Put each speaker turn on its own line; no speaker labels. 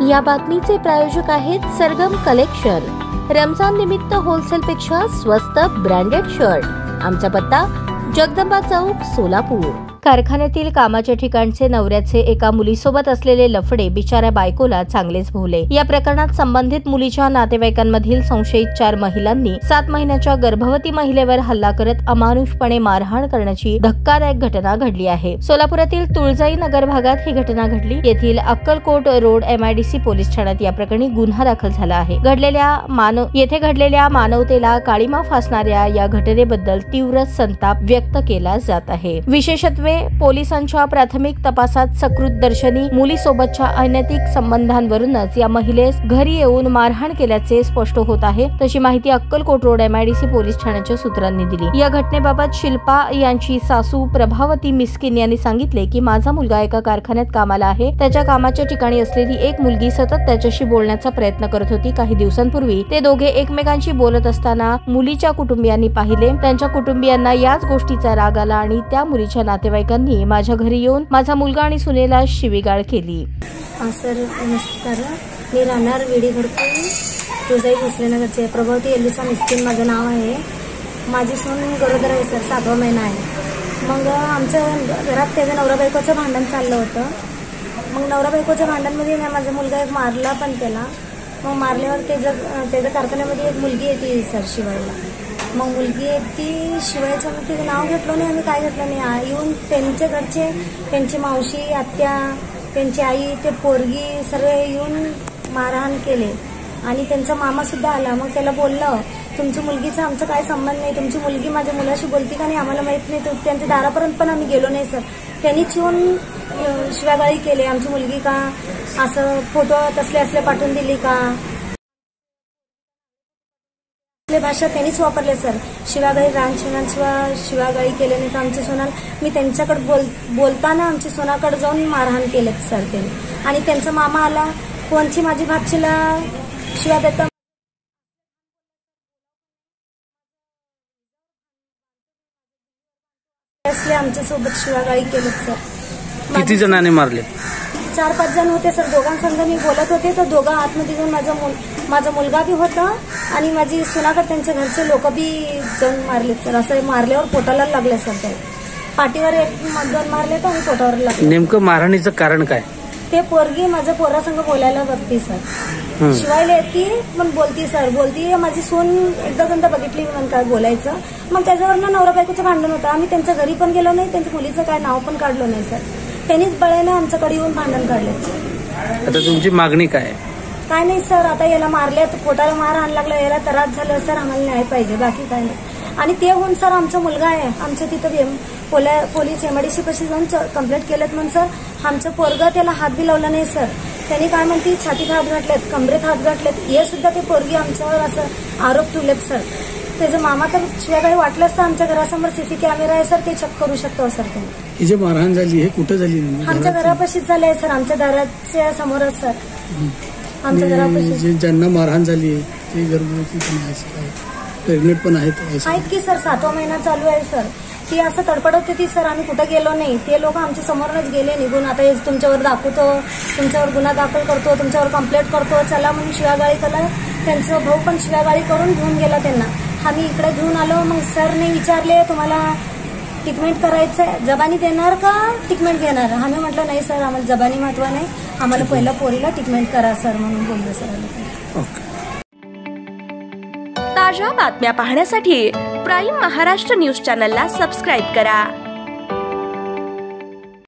या बातमीचे प्रायोजक आहेत सरगम कलेक्शन। रमजान निमित्त होलसेल पेक्षा स्वस्त ब्रँडेड शर्ट। आमचा पत्ता जगदंबा चौक, सोलापूर। कारखान्यातील कामाच्या ठिकाणचे नवऱ्याचे एका मुलीसोबत असलेले लफडे बिचाऱ्या बायकोला चांगलेच भोवले। या प्रकरणात संबंधित मुलीच्या नातेवाईकांमधील संशयित 4 महिलांनी 7 महिन्याच्या गर्भवती महिलेवर हल्ला करत अमानुषपणे मारहाण करण्याची धक्कादायक घटना घडली आहे। सोलापुरातील तुळजाई नगर भागात ही घटना घडली। येथील अक्कलकोट रोड MIDC पोलीस ठाण्यात या प्रकरणी गुन्हा दाखल झाला आहे। येथे घडलेल्या मानवतेला काळीमा फासणाऱ्या या घटनेबद्दल तीव्र संताप व्यक्त केला जात आहे। विशेषत्वे पोलिसांच्या प्राथमिक तपासात सकृतदर्शनी मुलीसोबतच्या अनैतिक संबंधांवरूनच या महिलेस घरी येऊन मारहाण केल्याचे स्पष्ट होत आहे। तशी माहिती अक्कलकोट रोड MIDC पोलीस ठाण्याच्या सूत्रांनी दिली। या घटनेबाबत शिल्पा यांची सासू प्रभावती मिस्किन यांनी सांगितले की माझा मुलगा एका कारखान्यात कामाला आहे। त्याच्या कामाच्या ठिकाणी असलेली एक मुलगी सतत त्याच्याशी बोलण्याचा प्रयत्न करत होती। काही दिवसांपूर्वी ते दोघे एकमेकांशी बोलत असताना मुलीच्या कुटुंबियांनी पाहिले। त्यांच्या कुटुंबियांना याच गोष्टीचा राग आला आणि त्या मुलीच्या नातेवाईकांनी माझ्या घरी येऊन माझा मुलगा आणि सुनेला शिवीगाळ केली।
सर नमस्कार, मी राहणार वेडी घरकुल तुळजाई भोसलेनगरचे प्रभावती एलिसा मिस्किन माझं नाव आहे। माझी सून गरोदर आहे सर, 7वा महिना आहे। मग आमच्या घरात त्याचं नवरा बायकोचं भांडण चाललं होतं। मग नवरा बायकोच्या भांडणमध्ये माझा मुलगा एक मारला पण त्याला। मग मारल्यावर त्याच्या कारखान्यामध्ये एक मुलगी येते सर शिवायला। मग मुलगी ती शिवायचं मग तिचं नाव घेतलं नाही, आम्ही काय घेतलं नाही। येऊन त्यांच्या घरचे, त्यांची मावशी, आत्या, त्यांची आई, ते पोरगी सर्व येऊन मारहाण केले आणि त्यांचा मामा सुद्धा आला। मग त्याला बोललं तुमची मुलगीचा आमचा काय संबंध नाही, तुमची मुलगी माझ्या मुलाशी बोलती का नाही आम्हाला माहित नाही। त्यांच्या दारापर्यंत पण आम्ही गेलो नाही सर। त्यांनीच येऊन शिवागाळी केली। आमची मुलगी का असं फोटो तसले असले पाठवून दिली का, भाषा त्यांनीच वापरले सर। शिवागाळी शिवागाळी केले नाही तर आमची सोनाल, मी त्यांच्याकडे बोलताना आमची सोनाकडे जाऊन मारहाण केलेत सर त्यांनी। आणि त्यांचा मामा आला, कोणची माझी भाचीला शिवा देता आमच्या सोबत शिवागाळी केलेत सर।
किती जणांनी मारले?
4-5 जण होते सर। दोघांसंग मी बोलत होते तर दोघं आतमध्ये जाऊन माझा मुलगा बी होता आणि माझी सुनाकडे त्यांच्या घरचे लोक बी जाऊन मारले सर। असं मारल्यावर पोटाला लागले सर। ते पाठीवर 1-2 मारले तर पोटावर लागले।
नेमकं मारहाणीचं कारण काय?
ते पोरगी माझ्या पोरासंग बोलायला बघती सर, शिवायला येते पण बोलती सर। बोलती माझी सून एकदा बघितली म्हणून काय बोलायचं। मग त्याच्यावरनं नवरा बायकोचं भांडण होतं। आम्ही त्यांच्या घरी पण गेलो नाही, त्यांच्या मुलीचं काय नाव पण काढलं नाही सर। त्यांनीच बळेनं आमच्याकडे येऊन भांडण काढले सर।
आता तुमची मागणी काय?
काय नाही सर, आता याला मारल्यात, पोटाला मार आण लागला, याला त्रास झाला सर, आम्हाला न्याय पाहिजे, बाकी काय नाही। आणि ते होऊन सर आमचा मुलगा आहे, आमच्या तिथं पोलीस MIDC पाशी जाऊन कंप्लेंट केलेत म्हणून सर। आमचं पोरगा त्याला हात बी लावला नाही सर। त्यांनी काय म्हणते छातीत हात घातलेत, कमरेत हात घातलेत, हे सुद्धा ते पोरगी आमच्यावर असं आरोप ठेवलेत सर। त्याचा मामा तर शिवाय वाटलंच तर आमच्या घरासमोर CC कॅमेरा आहे सर, ते चेक करू शकतो सर तुम्ही।
ही जे मारहाण झाली हे कुठं झाली?
आमच्या घरापाशीच झालंय सर, आमच्या दाराच्या समोरच सर, आमच्या घरापाशी।
ज्यांना मारहाण झाली ते गर्भवती प्रेग्नेंट पण आहेत
की सर, 7वा महिना चालू आहे सर। ती असं तडपडत होती सर, आम्ही कुठं गेलो नाही। ते लोक आमच्या समोरच गेले निघून। आता हे तुमच्यावर दाखवतो, तुमच्यावर गुन्हा दाखल करतो, तुमच्यावर कंप्लेंट करतो, चला म्हणून शिवागाळी केला। त्यांचा भाऊ पण शिवागाळी करून घेऊन गेला त्यांना। आम्ही इकडे घेऊन आलो। मग सरने विचारले तुम्हाला ट्रीटमेंट करायचं जबानी देणार का ट्रीटमेंट घेणार? आम्ही म्हटलं नाही सर, आम्हाला जबानी महत्व नाही, आम्हाला पहिला पोरीला ट्रीटमेंट करा सर म्हणून बोललो सर।
ताज्या बातम्या पाहण्यासाठी प्राईम महाराष्ट्र न्यूज चॅनलला सबस्क्राईब करा।